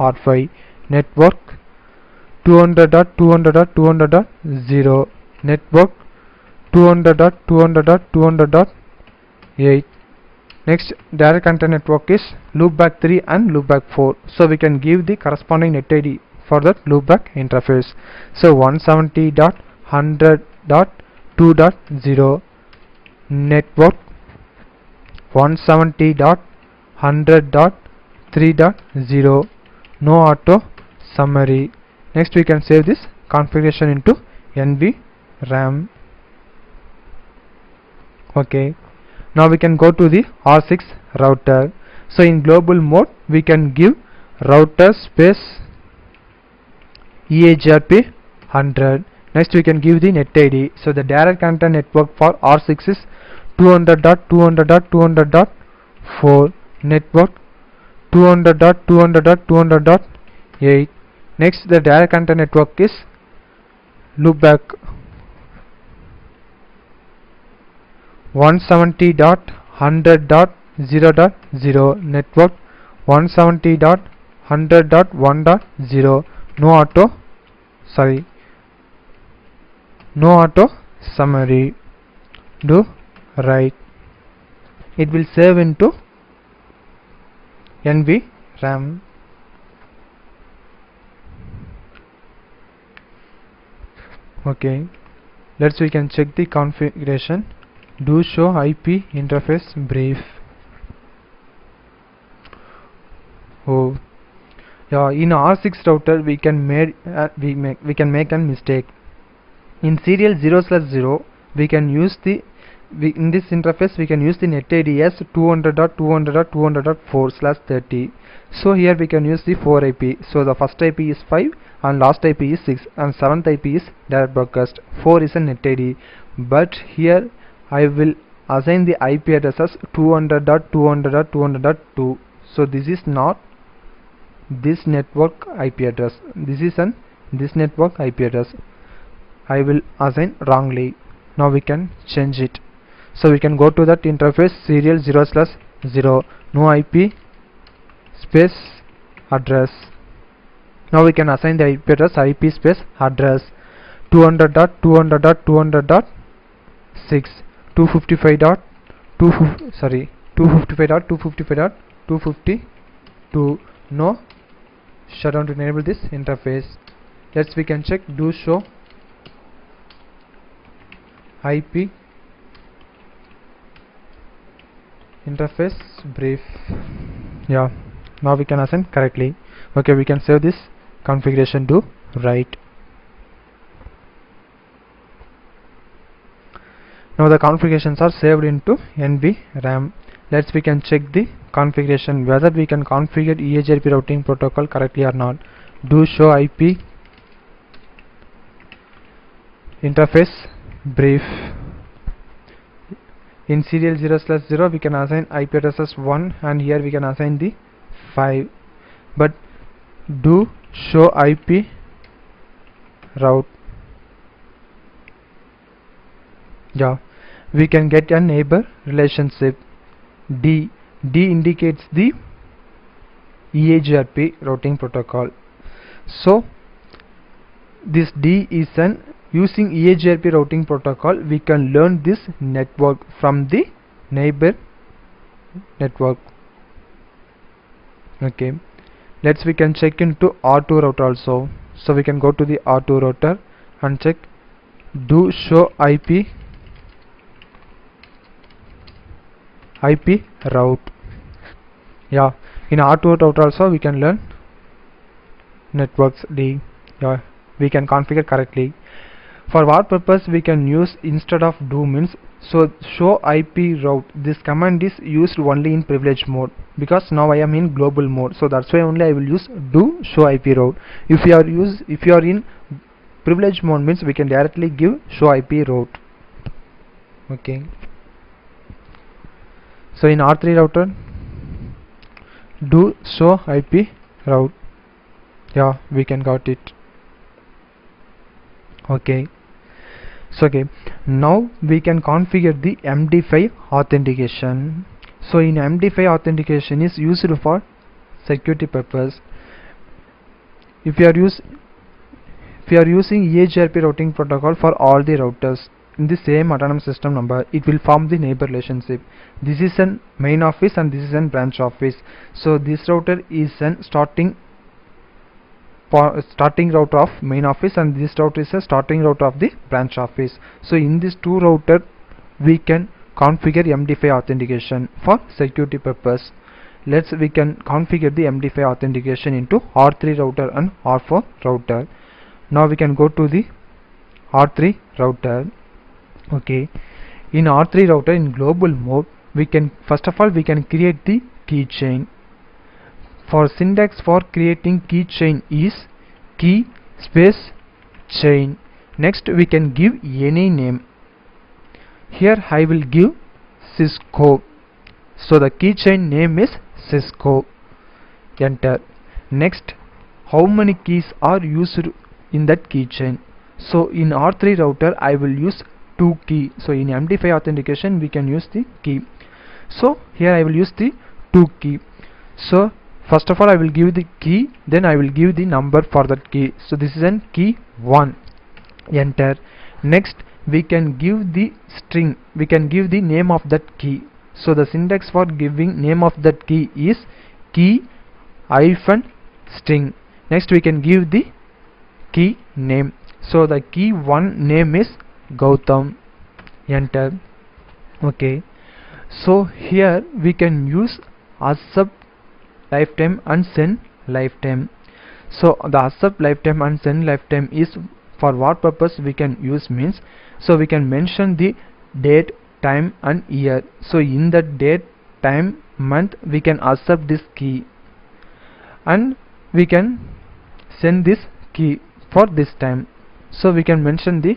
R5 network 200.200.200.0 network 200.200.200.8. Next, direct connector network is loopback 3 and loopback 4. So we can give the corresponding net ID for that loopback interface. So 170.100.2.0 network 170.100.3.0 no auto summary. Next we can save this configuration into NVRAM. Okay, now we can go to the R6 router. So in global mode we can give router space EAGRP 100. Next we can give the net ID. So the direct connector network for R6 is 200.200.200.4 network 200.200.200.8. Next the direct connector network is loopback 170.100.0.0 network 170.100.1.0 no auto summary. Do right. It will save into NVRAM. Okay, we can check the configuration. Do show IP interface brief. Oh yeah, in R6 router we can make a mistake. In serial 0/0 we can use the in this interface we can use the net ID as 200.200.200.4/30. So here we can use the 4 IP. So the first IP is 5 and last IP is 6 and 7th IP is direct broadcast. 4 is a net ID, but here I will assign the IP address as 200.200.200.2. so this is not this network IP address, this is this network IP address. I will assign wrongly. Now we can change it. So we can go to that interface serial 0/0 no IP space address. Now we can assign the IP address IP space address 200.200.200.6 255.255.252. No shutdown to enable this interface. We can check do show IP interface brief. Yeah, now we can assign correctly. Okay, we can save this configuration. Do right. Now the configurations are saved into NVRAM. We can check the configuration whether we can configure EAGRP routing protocol correctly or not. Do show IP interface brief. In serial 0/0 we can assign IP address as 1 and here we can assign the 5, but do show IP route. Yeah, we can get a neighbor relationship. D indicates the EAGRP routing protocol. So this D is an using EAGRP routing protocol we can learn this network from the neighbor network. Okay, we can check into R2 router also. So we can go to the R2 router and check do show IP route. Yeah, in R2 router also we can learn networks D. Yeah, we can configure correctly. For what purpose we can use instead of do means, so show IP route, this command is used only in privilege mode because now I am in global mode, so that's why only I will use do show IP route. If you are in privilege mode means we can directly give show IP route. Okay, so in R3 router do show IP route. Yeah, we can got it. Okay, so now we can configure the MD5 authentication. So in MD5 authentication is used for security purpose. if you are using EHRP routing protocol for all the routers in the same autonomous system number, it will form the neighbor relationship. This is an main office and this is an branch office. So this router is an starting router of main office and this router is a starting router of the branch office. So in this two router we can configure MD5 authentication for security purpose. We can configure the MD5 authentication into R3 router and R4 router. Now we can go to the R3 router. Okay, in R3 router in global mode, we can first of all we can create the keychain. For syntax for creating keychain is key space chain. Next we can give any name. Here I will give Cisco. So the keychain name is Cisco. Enter. Next, how many keys are used in that keychain? So in R3 router I will use 2 key. So in MD5 authentication we can use the key. So here I will use the 2 key. So first of all I will give the key, then I will give the number for that key. So this is an key 1. Enter. Next we can give the string, we can give the name of that key. So the syntax for giving name of that key is key hyphen string. Next we can give the key name. So the key 1 name is Gautam. Enter. Okay, so here we can use accept lifetime and send lifetime. So the accept lifetime and send lifetime is for what purpose we can use means, so we can mention the date, time and year. So in the date, time, month we can accept this key and we can send this key for this time. So we can mention the